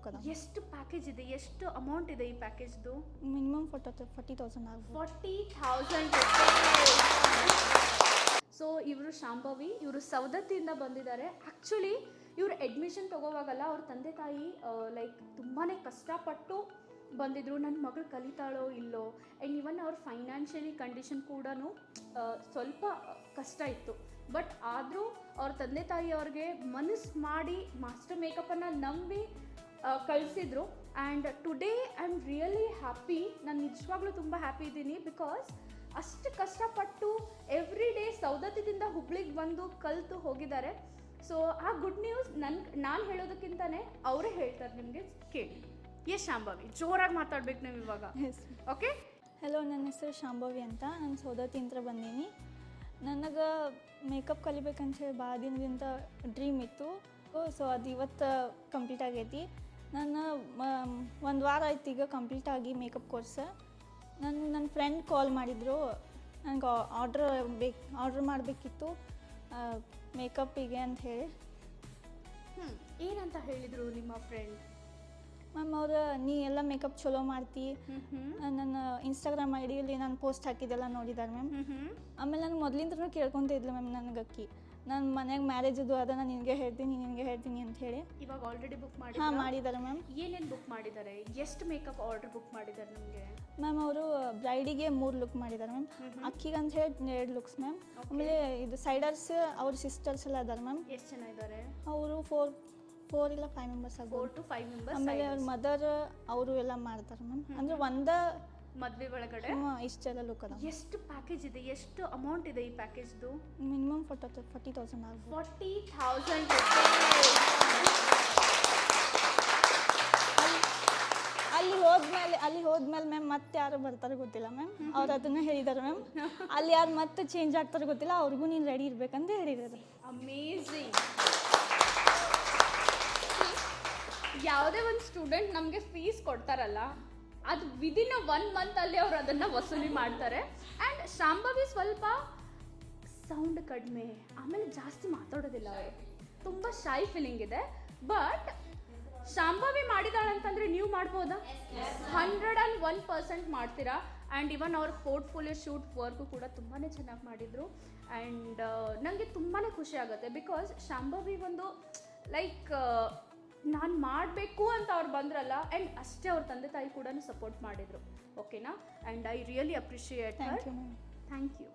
Look ಅದ. ಎಷ್ಟು package ಇದೆ, ಎಷ್ಟು ಅಮೌಂಟ್ ಇದೆ ಈ ಪ್ಯಾಕೇಜ್ದು? ಮಿನಿಮಮ್ 40,000 ಆಗ್ಬೋದು. 40,000. ಸೊ ಇವರು ಶಾಂಭವಿ, ಇವರು ಸವದತ್ತಿಯಿಂದ ಬಂದಿದ್ದಾರೆ. ಆ್ಯಕ್ಚುಲಿ ಇವರು ಅಡ್ಮಿಷನ್ ತೊಗೋವಾಗಲ್ಲ ಅವ್ರ ತಂದೆ ತಾಯಿ ಲೈಕ್ ತುಂಬಾ ಕಷ್ಟಪಟ್ಟು ಬಂದಿದ್ರು, ನನ್ನ ಮಗಳು ಕಲಿತಾಳೋ ಇಲ್ಲೋ. ಆ್ಯಂಡ್ ಇವನ್ ಅವ್ರ ಫೈನಾನ್ಷಿಯಲಿ ಕಂಡೀಷನ್ ಕೂಡ ಸ್ವಲ್ಪ ಕಷ್ಟ ಇತ್ತು. ಬಟ್ ಆದರೂ ಅವ್ರ ತಂದೆ ತಾಯಿ ಅವ್ರಿಗೆ ಮನಸ್ಸು ಮಾಡಿ ಮಾಸ್ಟರ್ ಮೇಕಪ್ಪನ್ನು ನಂಬಿ ಕಳಿಸಿದ್ರು. And today I am really happy. ನಾನು ನಿಜವಾಗ್ಲೂ ತುಂಬ ಹ್ಯಾಪಿ ಇದ್ದೀನಿ. ಬಿಕಾಸ್ ಅಷ್ಟು ಕಷ್ಟಪಟ್ಟು ಎವ್ರಿ ಡೇ ಸೌದತ್ತಿದಿಂದ ಹುಬ್ಳಿಗೆ ಬಂದು ಕಲಿತು ಹೋಗಿದ್ದಾರೆ. ಸೊ ಆ ಗುಡ್ ನ್ಯೂಸ್ ನಾನು ಹೇಳೋದಕ್ಕಿಂತಲೇ ಅವರೇ ಹೇಳ್ತಾರೆ, ನಿಮಗೆ ಕೇಳಿ. ಎಸ್ ಶಾಂಭವಿ, ಜೋರಾಗಿ ಮಾತಾಡ್ಬೇಕು ನೀವು ಇವಾಗ. ಓಕೆ. ಹಲೋ, ನನ್ನ ಹೆಸರು ಶಾಂಭವಿ ಅಂತ. ನಾನು ಸೌದತ್ತಿಂದ ಬಂದೀನಿ. ನನಗೆ ಮೇಕಪ್ ಕಲಿಬೇಕಂತ ಹೇಳಿ ಭಾಳ ದಿನದಿಂದ ಡ್ರೀಮ್ ಇತ್ತು. ಸೊ ಅದು ಇವತ್ತು ಕಂಪ್ಲೀಟ್ ಆಗೈತಿ. ನಾನು 1 ವಾರ ಆಯ್ತು ಈಗ ಕಂಪ್ಲೀಟ್ ಆಗಿ ಮೇಕಪ್ ಕೋರ್ಸ್. ನನ್ನ ಫ್ರೆಂಡ್ ಕಾಲ್ ಮಾಡಿದರು, ನನಗೆ ಆರ್ಡ್ರ್ ಮಾಡಬೇಕಿತ್ತು ಮೇಕಪ್ಪಿಗೆ ಅಂತ ಹೇಳಿ. ಏನಂತ ಹೇಳಿದರು ನಿಮ್ಮ ಫ್ರೆಂಡ್? ಮ್ಯಾಮ್ ನೀ ಎಲ್ಲ ಮೇಕಪ್ ಚಲೋ ಮಾಡ್ತಿ, ನನ್ನ ಇನ್ಸ್ಟಾಗ್ರಾಮ್ ಐಡಿಯಲ್ಲಿ ನಾನು ಪೋಸ್ಟ್ ಹಾಕಿದ್ದೆಲ್ಲ ನೋಡಿದ್ದಾರೆ ಮ್ಯಾಮ್. ಆಮೇಲೆ ನಾನು ಮೊದಲಿಂದ ಕೇಳ್ಕೊತ ಇದ್ಲು ಮ್ಯಾಮ್, ನನಗೆ ಅಕ್ಕಿ ನಾನು ಮನೆಯಾಗ ಮ್ಯಾರೇಜ್ ಅದು ಅದ, ನಾನು ನಿನಗೆ ಹೇಳ್ತೀನಿ ಅಂತ ಹೇಳಿ. ಇವಾಗ ಆಲ್ರೆಡಿ ಬುಕ್ ಮಾಡಿ? ಹಾಂ, ಮಾಡಿದ್ದಾರೆ ಮ್ಯಾಮ್. ಏನೇನು ಬುಕ್ ಮಾಡಿದ್ದಾರೆ? ಎಷ್ಟು ಮೇಕಪ್ ಆರ್ಡರ್ ಬುಕ್ ಮಾಡಿದ್ದಾರೆ ನಿಮಗೆ? ಮ್ಯಾಮ್ ಅವರು ಬ್ರೈಡಿಗೆ 3 ಲುಕ್ ಮಾಡಿದ್ದಾರೆ ಮ್ಯಾಮ್. ಅಕ್ಕಿಗೆ ಅಂತ ಹೇಳಿ 2 ಲುಕ್ಸ್ ಮ್ಯಾಮ್. ಆಮೇಲೆ ಇದು ಸೈಡರ್ಸ್ ಅವ್ರ ಸಿಸ್ಟರ್ಸ್ ಎಲ್ಲ ಅದಾರೆ ಮ್ಯಾಮ್. ಎಷ್ಟು ಜನ ಇದ್ದಾರೆ ಅವರು 4 ಇಲ್ಲ 5 ಮೆಂಬರ್ಸ್ ಆಗ್ಬೋದು. 4 to 5 ಮೆಂಬರ್ಸ್. ಆಮೇಲೆ ಅವ್ರ ಮದರ್ ಅವರು ಎಲ್ಲ ಮಾಡ್ತಾರೆ ಮ್ಯಾಮ್. ಅಂದರೆ ಒಂದೇ ಮದುವೆ ಒಳಗಡೆ ಇಷ್ಟೆಲ್ಲ ಲುಕ್ ಅದ. ಎಷ್ಟು ಪ್ಯಾಕೇಜ್ ಇದೆ, ಎಷ್ಟು ಅಮೌಂಟ್ ಇದೆ ಈ ಪ್ಯಾಕೇಜ್ದು? ಮಿನಿಮಮ್ 40,000 ಆಗ್ಬೋದು. 40,000. ಅಲ್ಲಿ ಹೋದ್ಮೇಲೆ ಮ್ಯಾಮ್ ಮತ್ತೆ ಯಾರು ಬರ್ತಾರೆ ಗೊತ್ತಿಲ್ಲ ಮ್ಯಾಮ್. ಅವ್ರು ಅದನ್ನ ಹೇಳಿದ್ದಾರೆ ಮ್ಯಾಮ್. ಅಲ್ಲಿ ಯಾರು ಮತ್ತೆ ಚೇಂಜ್ ಆಗ್ತಾರೆ ಗೊತ್ತಿಲ್ಲ, ಅವ್ರಿಗೂ ನೀನು ರೆಡಿ ಇರ್ಬೇಕಂತ ಹೇಳಿದ್ದಾರೆ. ಅಮೇಝಿಂಗ್. ಯಾವುದೇ ಒಂದು ಸ್ಟೂಡೆಂಟ್ ನಮಗೆ ಫೀಸ್ ಕೊಡ್ತಾರಲ್ಲ, ಅದು ವಿದಿನ್ 1 ಮಂತಲ್ಲಿ ಅವ್ರು ಅದನ್ನು ವಸೂಲಿ ಮಾಡ್ತಾರೆ. ಆ್ಯಂಡ್ ಶಾಂಭವಿ ಸ್ವಲ್ಪ ಸೌಂಡ್ ಕಡಿಮೆ, ಆಮೇಲೆ ಜಾಸ್ತಿ ಮಾತಾಡೋದಿಲ್ಲ, ಅವರು ತುಂಬ ಶೈ ಫೀಲಿಂಗ್ ಇದೆ. ಬಟ್ ಶಾಂಭವಿ ಮಾಡಿದಾಳೆ ಅಂತಂದರೆ ನೀವು ಮಾಡ್ಬೋದಾ? 101% ಮಾಡ್ತೀರಾ. ಆ್ಯಂಡ್ ಇವನ್ ಅವ್ರ ಪೋರ್ಟ್ಫೋಲಿಯೋ ಶೂಟ್ ವರ್ಕು ಕೂಡ ತುಂಬಾ ಚೆನ್ನಾಗಿ ಮಾಡಿದರು. ಆ್ಯಂಡ್ ನನಗೆ ತುಂಬಾ ಖುಷಿ ಆಗುತ್ತೆ. ಬಿಕಾಸ್ ಶಾಂಭವಿ ಒಂದು ಲೈಕ್ ನಾನು ಮಾಡಬೇಕು ಅಂತ ಅವ್ರು ಬಂದ್ರಲ್ಲ, ಆ್ಯಂಡ್ ಅಷ್ಟೇ ಅವ್ರ ತಂದೆ ತಾಯಿ ಕೂಡ ಸಪೋರ್ಟ್ ಮಾಡಿದರು. ಓಕೆನಾ? And I really appreciate. Thank you ma'am. Thank you.